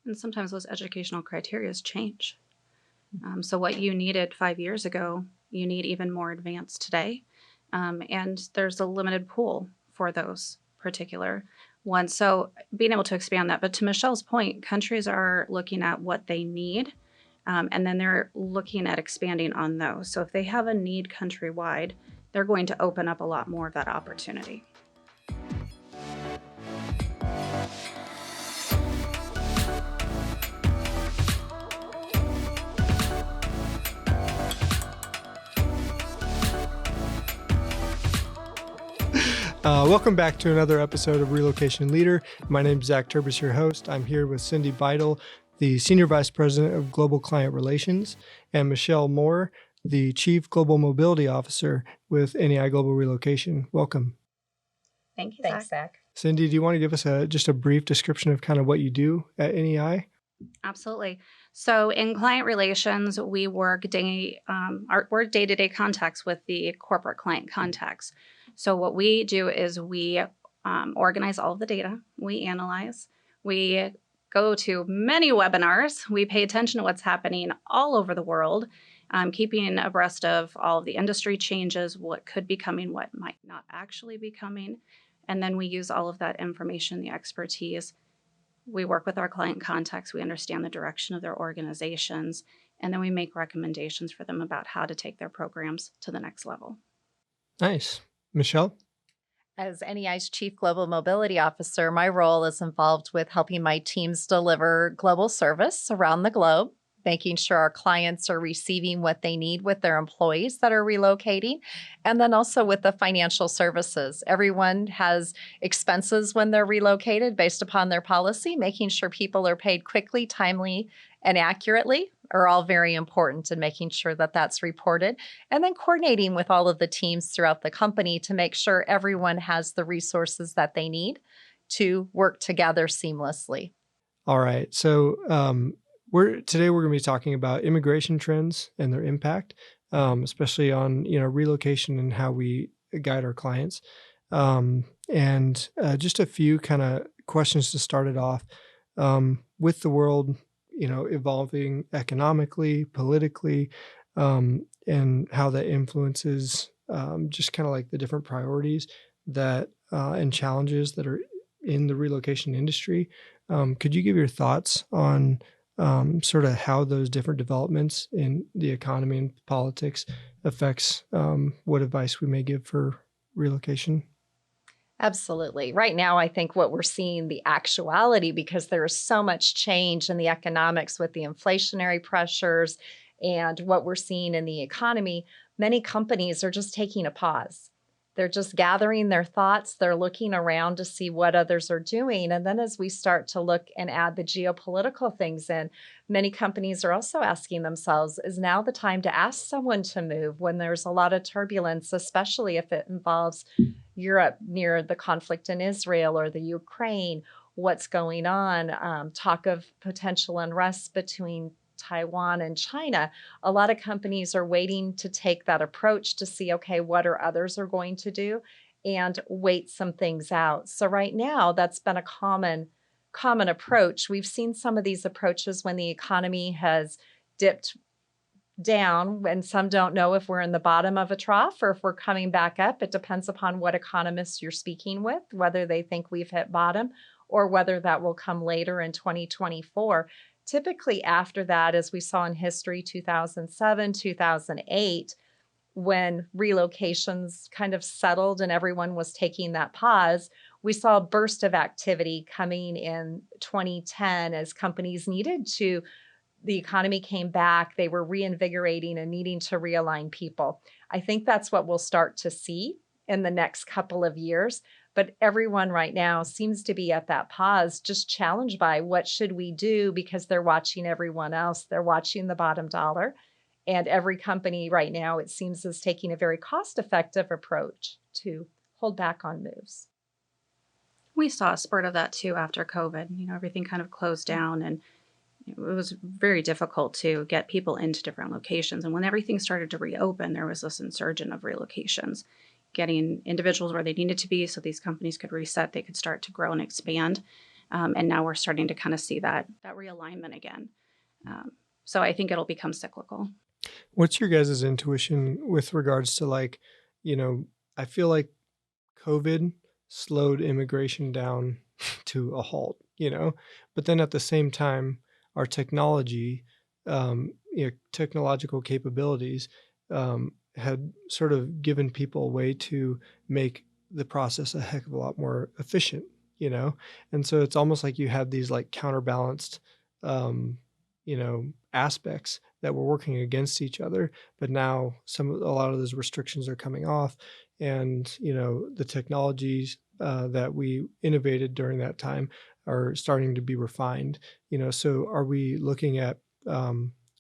And sometimes those educational criteria change. So what you needed 5 years ago, you need even more advanced today. And there's a limited pool for those particular ones. So being able to expand that. But to Michelle's point, countries are looking at what they need. And then they're looking at expanding on those. So if they have a need countrywide, they're going to open up a lot more of that opportunity. Welcome back to another episode of Relocation Leader. My name is Zach Turbis, your host. I'm here with Cindy Beitel, the Senior Vice President of Global Client Relations, and Michelle Moore, the Chief Global Mobility Officer with NEI Global Relocation. Welcome. Thank you, Thanks, Zach. Cindy, do you want to give us just a brief description of kind of what you do at NEI? Absolutely. So in client relations, we work we're day-to-day contacts with the corporate client contacts. So what we do is we organize all of the data, we analyze, we go to many webinars, we pay attention to what's happening all over the world, keeping abreast of all of the industry changes, what could be coming, what might not actually be coming. And then we use all of that information, the expertise. We work with our client contacts. We understand the direction of their organizations, and then we make recommendations for them about how to take their programs to the next level. Nice. Michelle? As NEI's Chief Global Mobility Officer, my role is involved with helping my teams deliver global service around the globe, making sure our clients are receiving what they need with their employees that are relocating, and then also with the financial services. Everyone has expenses when they're relocated based upon their policy. Making sure people are paid quickly, timely, and accurately are all very important in making sure that that's reported. And then coordinating with all of the teams throughout the company to make sure everyone has the resources that they need to work together seamlessly. All right. So today we're going to be talking about immigration trends and their impact, especially on relocation and how we guide our clients. And just a few kind of questions to start it off. With the world, evolving economically, politically, and how that influences just kind of like the different priorities that and challenges that are in the relocation industry. Could you give your thoughts on sort of how those different developments in the economy and politics affects what advice we may give for relocation? Absolutely. Right now, I think what we're seeing, the actuality, because there is so much change in the economics with the inflationary pressures and what we're seeing in the economy, many companies are just taking a pause. They're just gathering their thoughts. They're looking around to see what others are doing. And then as we start to look and add the geopolitical things in, many companies are also asking themselves, is now the time to ask someone to move when there's a lot of turbulence, especially if it involves Europe near the conflict in Israel or the Ukraine, what's going on, talk of potential unrest between Taiwan and China. A lot of companies are waiting to take that approach to see, okay, what are others are going to do and wait some things out. So right now, that's been a common approach. We've seen some of these approaches when the economy has dipped down, and some don't know if we're in the bottom of a trough or if we're coming back up. It depends upon what economists you're speaking with, whether they think we've hit bottom or whether that will come later in 2024. Typically after that, as we saw in history, 2007, 2008, when relocations kind of settled and everyone was taking that pause, we saw a burst of activity coming in 2010 as companies the economy came back, they were reinvigorating and needing to realign people. I think that's what we'll start to see in the next couple of years. But everyone right now seems to be at that pause, just challenged by what should we do, because they're watching everyone else. They're watching the bottom dollar. And every company right now, it seems, is taking a very cost-effective approach to hold back on moves. We saw a spurt of that too after COVID. Everything kind of closed down, and it was very difficult to get people into different locations. And when everything started to reopen, there was this insurgence of relocations, getting individuals where they needed to be so these companies could reset, they could start to grow and expand. And now we're starting to kind of see that realignment again. So I think it'll become cyclical. What's your guys' intuition with regards to like, I feel like COVID slowed immigration down to a halt, but then at the same time, our technology, technological capabilities had sort of given people a way to make the process a heck of a lot more efficient, and so it's almost like you have these like counterbalanced, aspects that were working against each other, but now a lot of those restrictions are coming off, and the technologies that we innovated during that time are starting to be refined. So are we looking at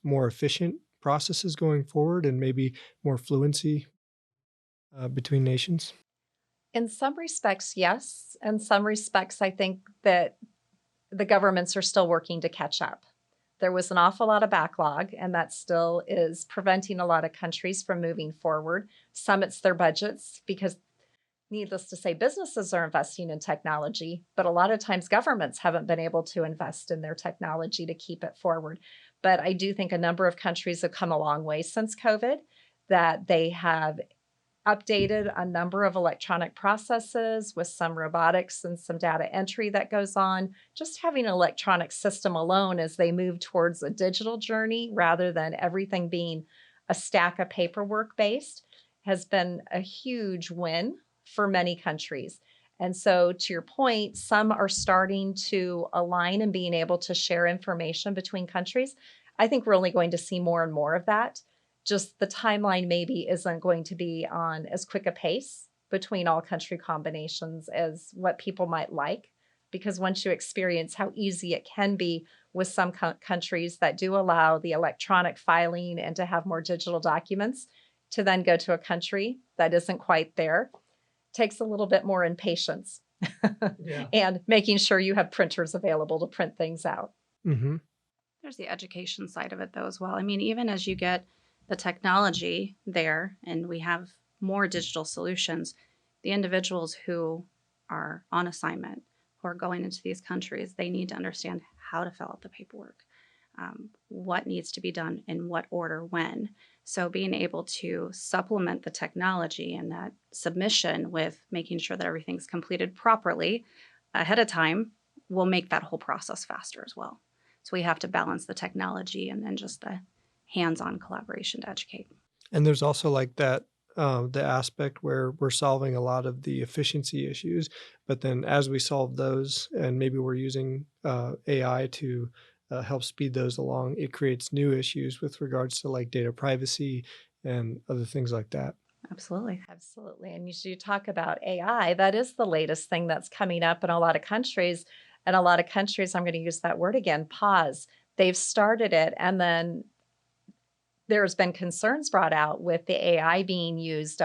more efficient processes going forward and maybe more fluency between nations? In some respects, yes. In some respects, I think that the governments are still working to catch up. There was an awful lot of backlog, and that still is preventing a lot of countries from moving forward. Some it's their budgets, because needless to say, businesses are investing in technology, but a lot of times governments haven't been able to invest in their technology to keep it forward. But I do think a number of countries have come a long way since COVID, that they have updated a number of electronic processes with some robotics and some data entry that goes on. Just having an electronic system alone as they move towards a digital journey rather than everything being a stack of paperwork based has been a huge win for many countries. And so, to your point, some are starting to align and being able to share information between countries. I think we're only going to see more and more of that. Just the timeline maybe isn't going to be on as quick a pace between all country combinations as what people might like, because once you experience how easy it can be with some countries that do allow the electronic filing and to have more digital documents, to then go to a country that isn't quite there takes a little bit more in patience. Yeah. And making sure you have printers available to print things out. Mm-hmm. There's the education side of it, though, as well. I mean, even as you get the technology there and we have more digital solutions, the individuals who are on assignment, who are going into these countries, they need to understand how to fill out the paperwork, what needs to be done in what order, when. So being able to supplement the technology and that submission with making sure that everything's completed properly ahead of time will make that whole process faster as well. So we have to balance the technology and then just the hands-on collaboration to educate. And there's also like that the aspect where we're solving a lot of the efficiency issues, but then as we solve those, and maybe we're using AI to help speed those along, it creates new issues with regards to like data privacy and other things like that. Absolutely. Absolutely. And you talk about AI, that is the latest thing that's coming up in a lot of countries. And a lot of countries, I'm going to use that word again, pause. They've started it, and then there's been concerns brought out with the AI being used.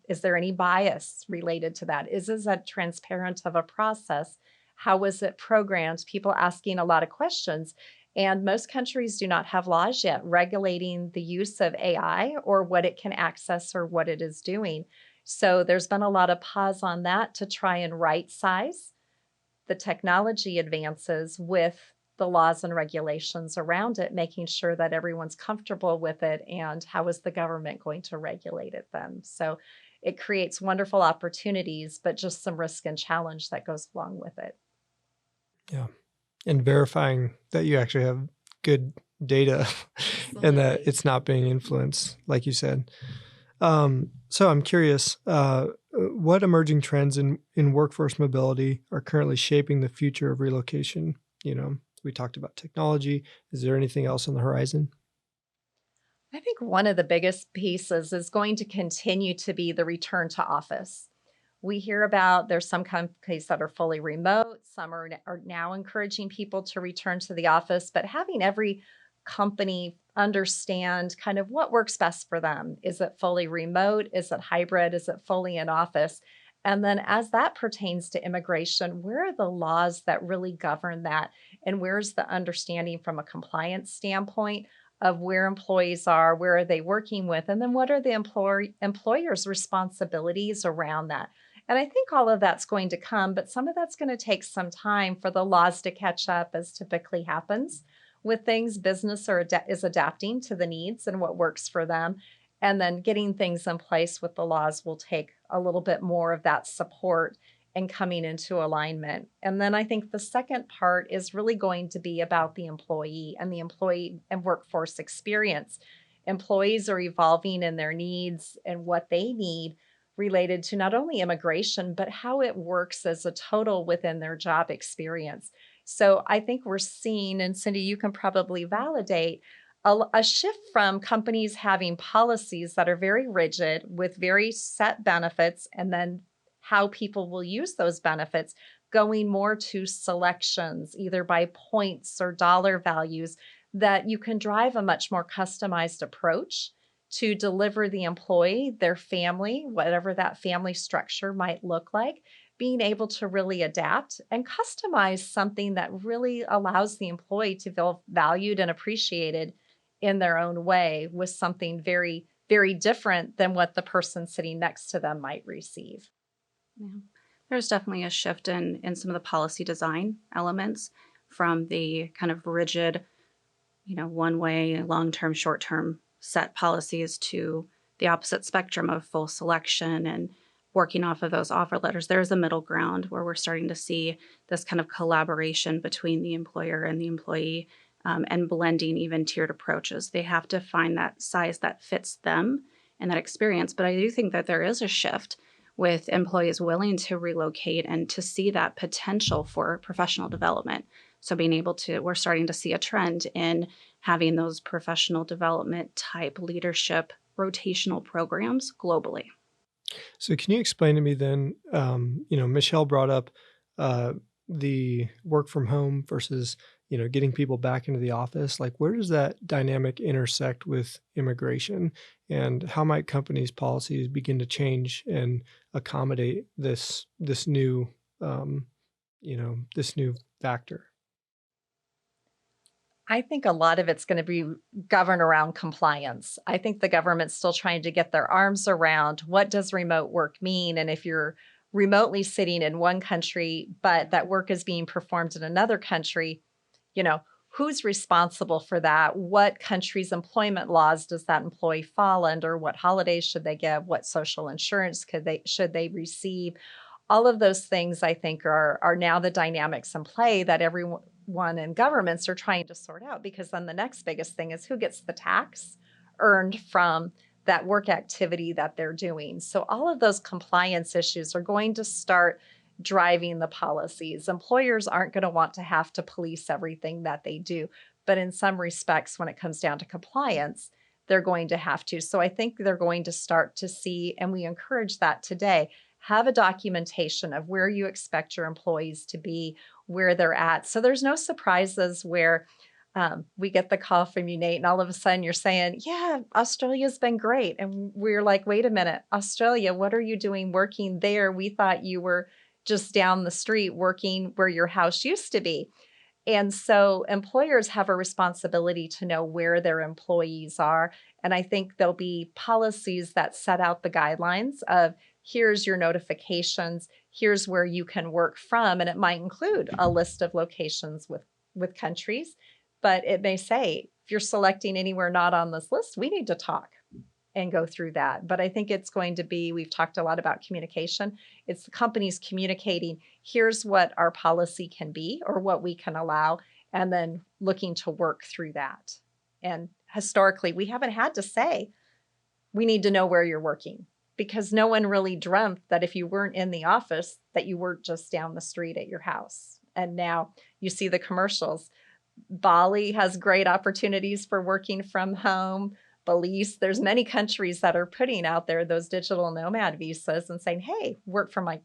Is there any bias related to that? Is that transparent of a process? How was it programmed? People asking a lot of questions. And most countries do not have laws yet regulating the use of AI or what it can access or what it is doing. So there's been a lot of pause on that to try and right size the technology advances with the laws and regulations around it, making sure that everyone's comfortable with it, and how is the government going to regulate it then? So it creates wonderful opportunities, but just some risk and challenge that goes along with it. Yeah. And verifying that you actually have good data and that it's not being influenced, like you said. So I'm curious, what emerging trends in workforce mobility are currently shaping the future of relocation? We talked about technology. Is there anything else on the horizon? I think one of the biggest pieces is going to continue to be the return to office. We hear about there's some companies that are fully remote. Some are now encouraging people to return to the office, but having every company understand kind of what works best for them. Is it fully remote? Is it hybrid? Is it fully in office? And then as that pertains to immigration, where are the laws that really govern that? And where's the understanding from a compliance standpoint of where employees are, where are they working with, and then what are the employer's responsibilities around that? And I think all of that's going to come, but some of that's going to take some time for the laws to catch up, as typically happens with things. Business is adapting to the needs and what works for them. And then getting things in place with the laws will take a little bit more of that support and coming into alignment. And then I think the second part is really going to be about the employee and workforce experience. Employees are evolving in their needs and what they need related to not only immigration, but how it works as a total within their job experience. So I think we're seeing, and Cindy, you can probably validate, a shift from companies having policies that are very rigid with very set benefits, and then how people will use those benefits, going more to selections, either by points or dollar values, that you can drive a much more customized approach to deliver the employee, their family, whatever that family structure might look like, being able to really adapt and customize something that really allows the employee to feel valued and appreciated in their own way, with something very, very different than what the person sitting next to them might receive. Yeah. There's definitely a shift in some of the policy design elements from the kind of rigid, one way, long term, short term set policies to the opposite spectrum of full selection and working off of those offer letters. There's a middle ground where we're starting to see this kind of collaboration between the employer and the employee, and blending even tiered approaches. They have to find that size that fits them and that experience. But I do think that there is a shift with employees willing to relocate and to see that potential for professional development. So we're starting to see a trend in having those professional development type leadership rotational programs globally. So can you explain to me then, Michelle brought up the work from home versus, getting people back into the office. Like, where does that dynamic intersect with immigration, and how might companies' policies begin to change and accommodate this new, this new factor? I think a lot of it's going to be governed around compliance. I think the government's still trying to get their arms around what does remote work mean, and if you're remotely sitting in one country, but that work is being performed in another country, who's responsible for that? What country's employment laws does that employee fall under? What holidays should they get? What social insurance should they receive? All of those things, I think, are now the dynamics in play that everyone in governments are trying to sort out, because then the next biggest thing is who gets the tax earned from that work activity that they're doing. So all of those compliance issues are going to start driving the policies. Employers aren't going to want to have to police everything that they do, but in some respects, when it comes down to compliance, they're going to have to. So I think they're going to start to see, and we encourage that today, have a documentation of where you expect your employees to be, where they're at. So there's no surprises where we get the call from you, Nate, and all of a sudden you're saying, yeah, Australia's been great. And we're like, wait a minute, Australia, what are you doing working there? We thought you were just down the street working where your house used to be. And so employers have a responsibility to know where their employees are. And I think there'll be policies that set out the guidelines of, here's your notifications, here's where you can work from. And it might include a list of locations with countries, but it may say, if you're selecting anywhere not on this list, we need to talk and go through that. But I think it's going to be, we've talked a lot about communication. It's the companies communicating, here's what our policy can be or what we can allow, and then looking to work through that. And historically, we haven't had to say, we need to know where you're working, because no one really dreamt that if you weren't in the office, that you weren't just down the street at your house. And now you see the commercials. Bali has great opportunities for working from home. Belize, there's many countries that are putting out there those digital nomad visas and saying, hey, work for my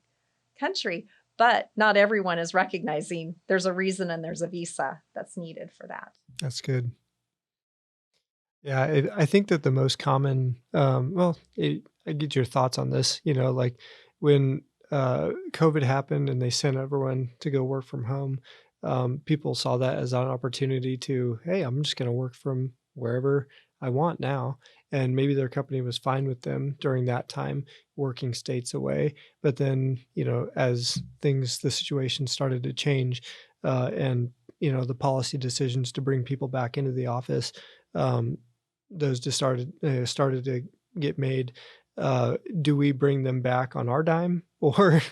country. But not everyone is recognizing there's a reason and there's a visa that's needed for that. That's good. Yeah, I think that the most common, I get your thoughts on this. Like when COVID happened and they sent everyone to go work from home, people saw that as an opportunity to, hey, I'm just going to work from wherever I want now. And maybe their company was fine with them during that time working states away. But then, as the situation started to change, and, the policy decisions to bring people back into the office, um, those just started to get made. Do we bring them back on our dime, or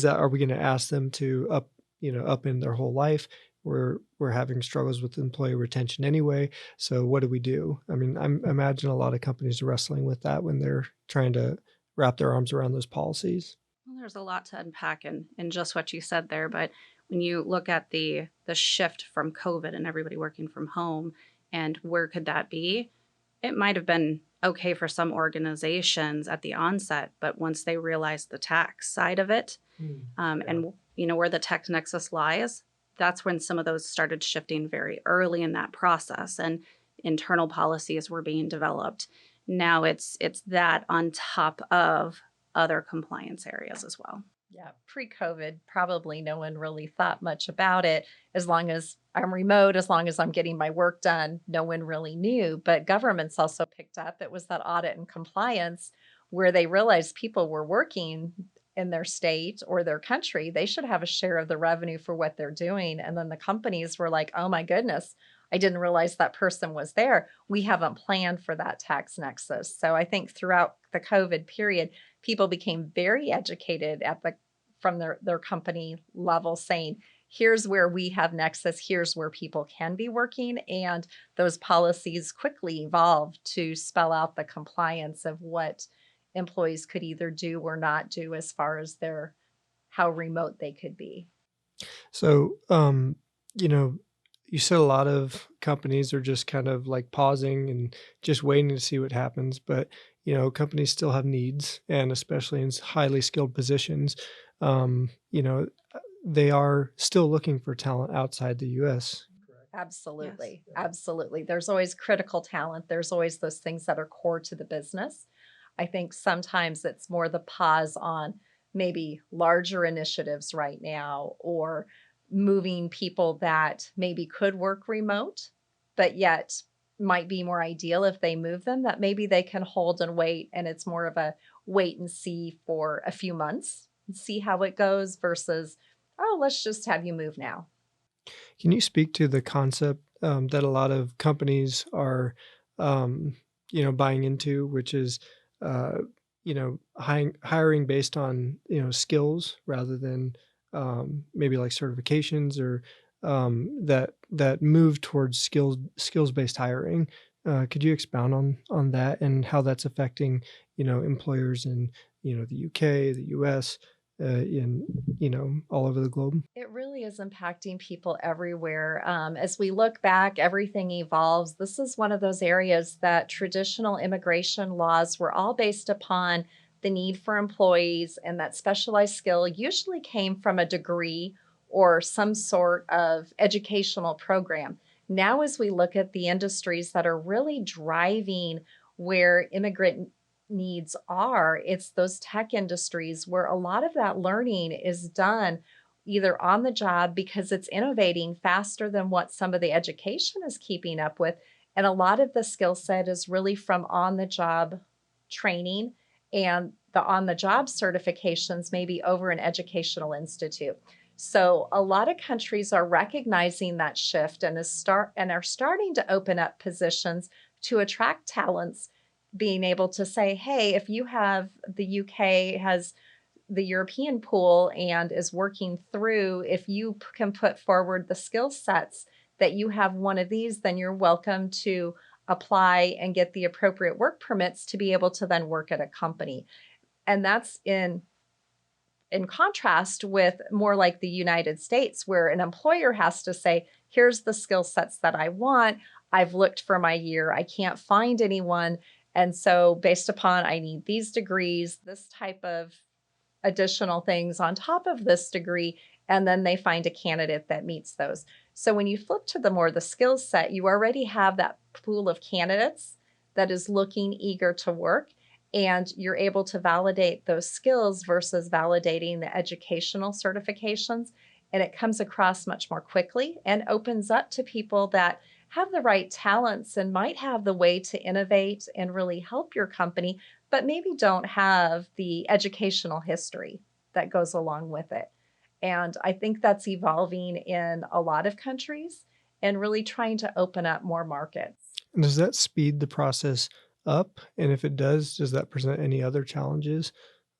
are we going to ask them to up in their whole life? We're having struggles with employee retention anyway. So what do we do? I mean, I imagine a lot of companies are wrestling with that when they're trying to wrap their arms around those policies. Well, there's a lot to unpack in just what you said there, but when you look at the shift from COVID and everybody working from home, and where could that be? It might have been okay for some organizations at the onset, but once they realized the tax side of it, Yeah. and where the tech nexus lies, that's when some of those started shifting very early in that process, and internal policies were being developed. Now it's that on top of other compliance areas as well. Yeah, pre-COVID, probably no one really thought much about it. As long as I'm remote, as long as I'm getting my work done, no one really knew. But governments also picked up. It was that audit and compliance where they realized people were working in their state or their country. They should have a share of the revenue for what they're doing. And then the companies were like, oh my goodness, I didn't realize that person was there. We haven't planned for that tax nexus. So I think throughout the COVID period, people became very educated from their company level, saying, here's where we have nexus, here's where people can be working. And those policies quickly evolved to spell out the compliance of what employees could either do or not do as far as how remote they could be. So, you know, you said a lot of companies are just kind of like pausing and just waiting to see what happens. But, companies still have needs, and especially in highly skilled positions, um, you know, they are still looking for talent outside the US. Yes. Absolutely. Absolutely. There's always critical talent. There's always those things that are core to the business. I think sometimes it's more the pause on maybe larger initiatives right now, or moving people that maybe could work remote, but yet might be more ideal if they move them, that maybe they can hold and wait. And it's more of a wait and see for a few months and see how it goes versus, oh, let's just have you move now. Can you speak to the concept that a lot of companies are, um, buying into, which is, hiring based on skills rather than maybe like certifications, or that move towards skills based hiring. Could you expound on that and how that's affecting employers in the UK, the US, in all over the globe? It really is impacting people everywhere. As we look back, everything evolves. This is one of those areas that traditional immigration laws were all based upon the need for employees, and that specialized skill usually came from a degree or some sort of educational program. Now, as we look at the industries that are really driving where immigrant needs are, it's those tech industries where a lot of that learning is done either on the job because it's innovating faster than what some of the education is keeping up with. And a lot of the skill set is really from on the job training and the on the job certifications, maybe over an educational institute. So a lot of countries are recognizing that shift and are starting to open up positions to attract talents, being able to say, hey, if you have the UK has the European pool and is working through, if you can put forward the skill sets that you have one of these, then you're welcome to apply and get the appropriate work permits to be able to then work at a company. And that's in contrast with more like the United States, where an employer has to say, here's the skill sets that I want. I've looked for my year. I can't find anyone. And so based upon I need these degrees, this type of additional things on top of this degree, and then they find a candidate that meets those. So when you flip to the skill set, you already have that pool of candidates that is looking eager to work, and you're able to validate those skills versus validating the educational certifications. and it comes across much more quickly and opens up to people that have the right talents and might have the way to innovate and really help your company, but maybe don't have the educational history that goes along with it. And I think that's evolving in a lot of countries and really trying to open up more markets. And does that speed the process up? And if it does that present any other challenges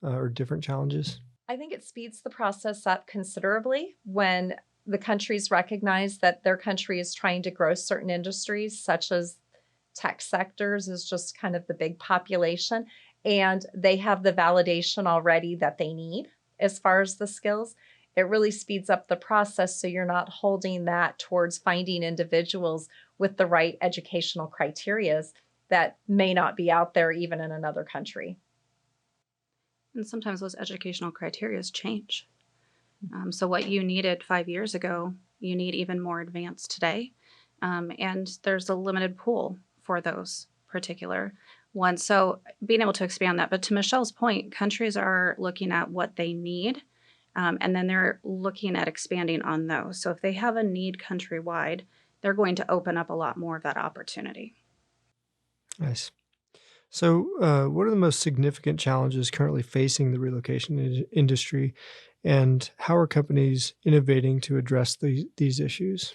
or different challenges? I think it speeds the process up considerably when the countries recognize that their country is trying to grow certain industries, such as tech sectors, is just kind of the big population, and they have the validation already that they need as far as the skills. It really speeds up the process so you're not holding that towards finding individuals with the right educational criterias that may not be out there even in another country. And sometimes those educational criteria change. So what you needed 5 years ago, you need even more advanced today. And there's a limited pool for those particular ones. So being able to expand that. But to Michelle's point, countries are looking at what they need, and then they're looking at expanding on those. So if they have a need countrywide, they're going to open up a lot more of that opportunity. Nice. So, what are the most significant challenges currently facing the relocation industry, and how are companies innovating to address these issues?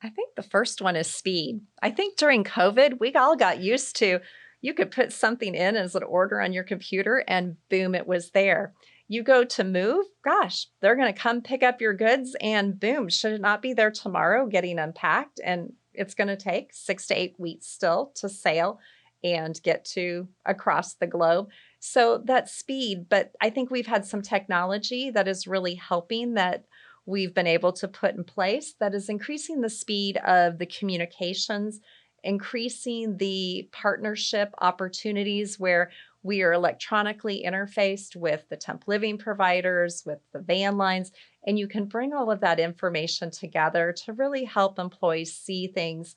I think the first one is speed. I think during COVID, we all got used to you could put something in as an order on your computer and boom, it was there. You go to move, gosh, they're going to come pick up your goods and boom, should it not be there tomorrow getting unpacked? And it's going to take 6 to 8 weeks still to sail and get to across the globe. So that speed, but I think we've had some technology that is really helping that we've been able to put in place that is increasing the speed of the communications, increasing the partnership opportunities where we are electronically interfaced with the temp living providers, with the van lines, and you can bring all of that information together to really help employees see things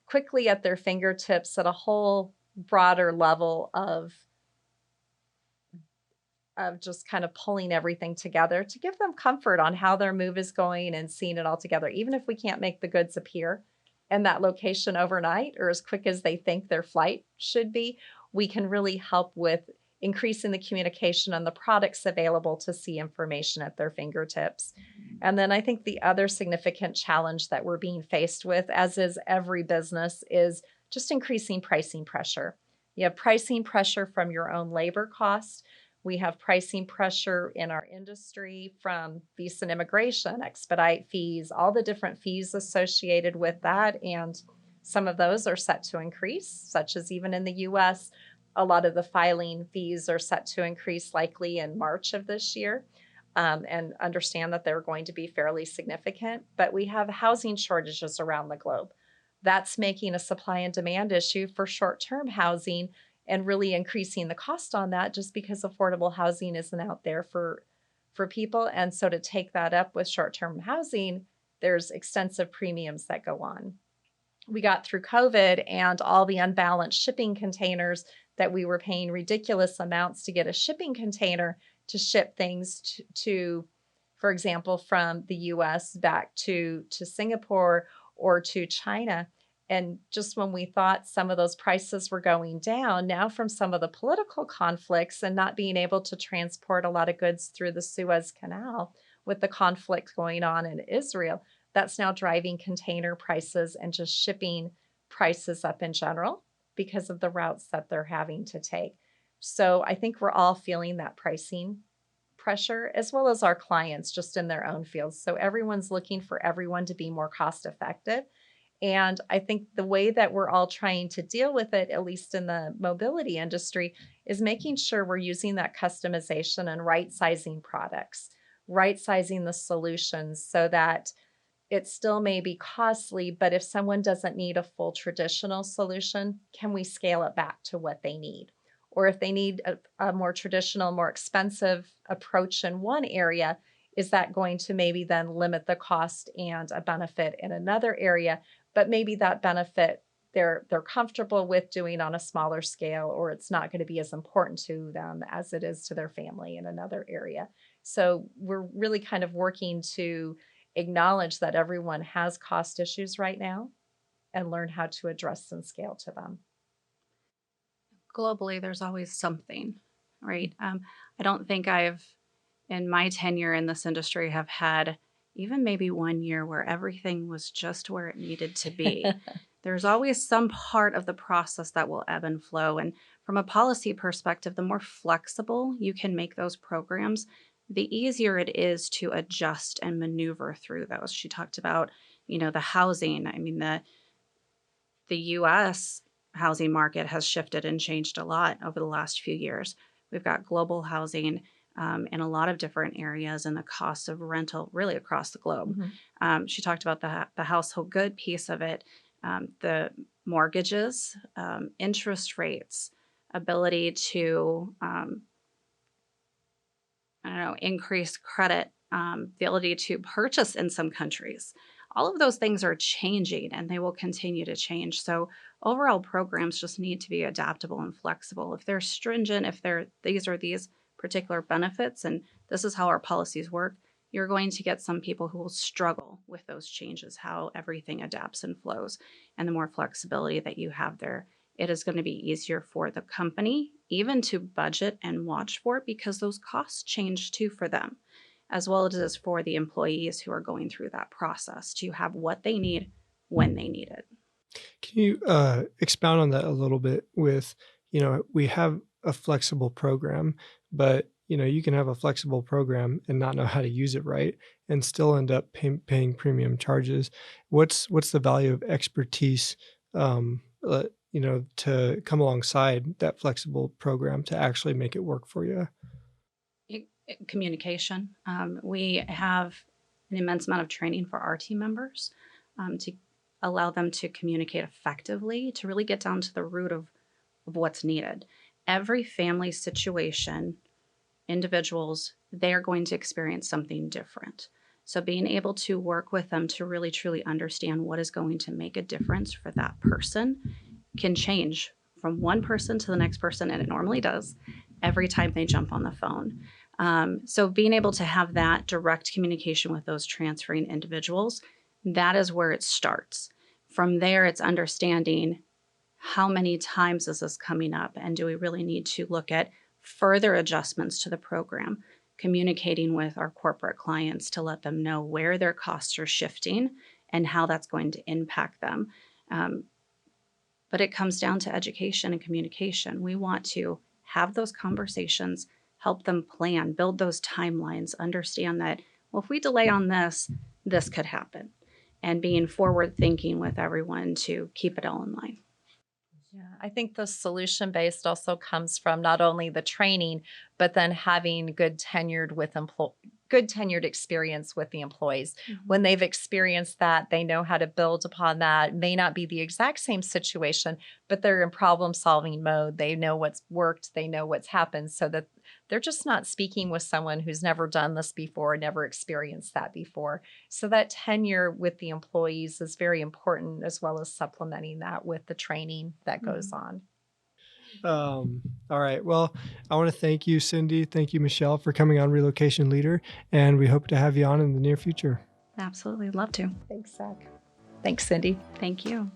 quickly at their fingertips at a whole broader level of just kind of pulling everything together to give them comfort on how their move is going and seeing it all together. Even if we can't make the goods appear in that location overnight or as quick as they think their flight should be, we can really help with increasing the communication and the products available to see information at their fingertips. And then I think the other significant challenge that we're being faced with, as is every business, is just increasing pricing pressure. You have pricing pressure from your own labor costs. We have pricing pressure in our industry from visa and immigration, expedite fees, all the different fees associated with that. And some of those are set to increase, such as even in the US, a lot of the filing fees are set to increase likely in March of this year. And understand that they're going to be fairly significant. But we have housing shortages around the globe. That's making a supply and demand issue for short-term housing and really increasing the cost on that just because affordable housing isn't out there for people. And so to take that up with short-term housing, there's extensive premiums that go on. We got through COVID and all the unbalanced shipping containers that we were paying ridiculous amounts to get a shipping container to ship things to, for example, from the US back to Singapore or to China. And just when we thought some of those prices were going down, now from some of the political conflicts and not being able to transport a lot of goods through the Suez Canal with the conflict going on in Israel, that's now driving container prices and just shipping prices up in general because of the routes that they're having to take. So I think we're all feeling that pricing pressure as well as our clients just in their own fields. So everyone's looking for everyone to be more cost effective. And I think the way that we're all trying to deal with it, at least in the mobility industry, is making sure we're using that customization and right sizing products, right sizing the solutions so that it still may be costly, but if someone doesn't need a full traditional solution, can we scale it back to what they need? Or if they need a more traditional, more expensive approach in one area, is that going to maybe then limit the cost and a benefit in another area? But maybe that benefit they're comfortable with doing on a smaller scale, or it's not going to be as important to them as it is to their family in another area. So we're really kind of working to acknowledge that everyone has cost issues right now and learn how to address and scale to them. Globally, there's always something, right? I don't think I've, in my tenure in this industry, have had even maybe 1 year where everything was just where it needed to be. There's always some part of the process that will ebb and flow. And from a policy perspective, the more flexible you can make those programs, the easier it is to adjust and maneuver through those. She talked about, the housing. I mean, the US housing market has shifted and changed a lot over the last few years. We've got global housing in a lot of different areas and the cost of rental really across the globe. She talked about the household good piece of it, the mortgages, interest rates, ability to, increase credit, the ability to purchase in some countries. All of those things are changing and they will continue to change. So overall programs just need to be adaptable and flexible. If they're stringent, if these are these particular benefits and this is how our policies work, you're going to get some people who will struggle with those changes, how everything adapts and flows. And the more flexibility that you have there, it is going to be easier for the company even to budget and watch for it because those costs change too for them, as well as it is for the employees who are going through that process to have what they need when they need it. Can you expound on that a little bit with, we have a flexible program, but, you can have a flexible program and not know how to use it right and still end up paying premium charges. What's the value of expertise, to come alongside that flexible program to actually make it work for you? Communication. We have an immense amount of training for our team members to allow them to communicate effectively, to really get down to the root of what's needed. Every family situation, individuals, they're going to experience something different. So being able to work with them to really truly understand what is going to make a difference for that person can change from one person to the next person, and it normally does every time they jump on the phone. So being able to have that direct communication with those transferring individuals, that is where it starts. From there, it's understanding how many times is this coming up, and do we really need to look at further adjustments to the program, communicating with our corporate clients to let them know where their costs are shifting and how that's going to impact them. But it comes down to education and communication. We want to have those conversations, help them plan, build those timelines, understand that, well, if we delay on this, this could happen. And being forward thinking with everyone to keep it all in line. Yeah, I think the solution-based also comes from not only the training, but then having good tenured experience with the employees. When they've experienced that, they know how to build upon that. It may not be the exact same situation, but they're in problem-solving mode. They know what's worked, they know what's happened, so that they're just not speaking with someone who's never done this before, never experienced that before. So that tenure with the employees is very important, as well as supplementing that with the training that goes on. All right. Well, I want to thank you, Cindy. Thank you, Michelle, for coming on Relocation Leader. And we hope to have you on in the near future. Absolutely. Love to. Thanks, Zach. Thanks, Cindy. Thank you.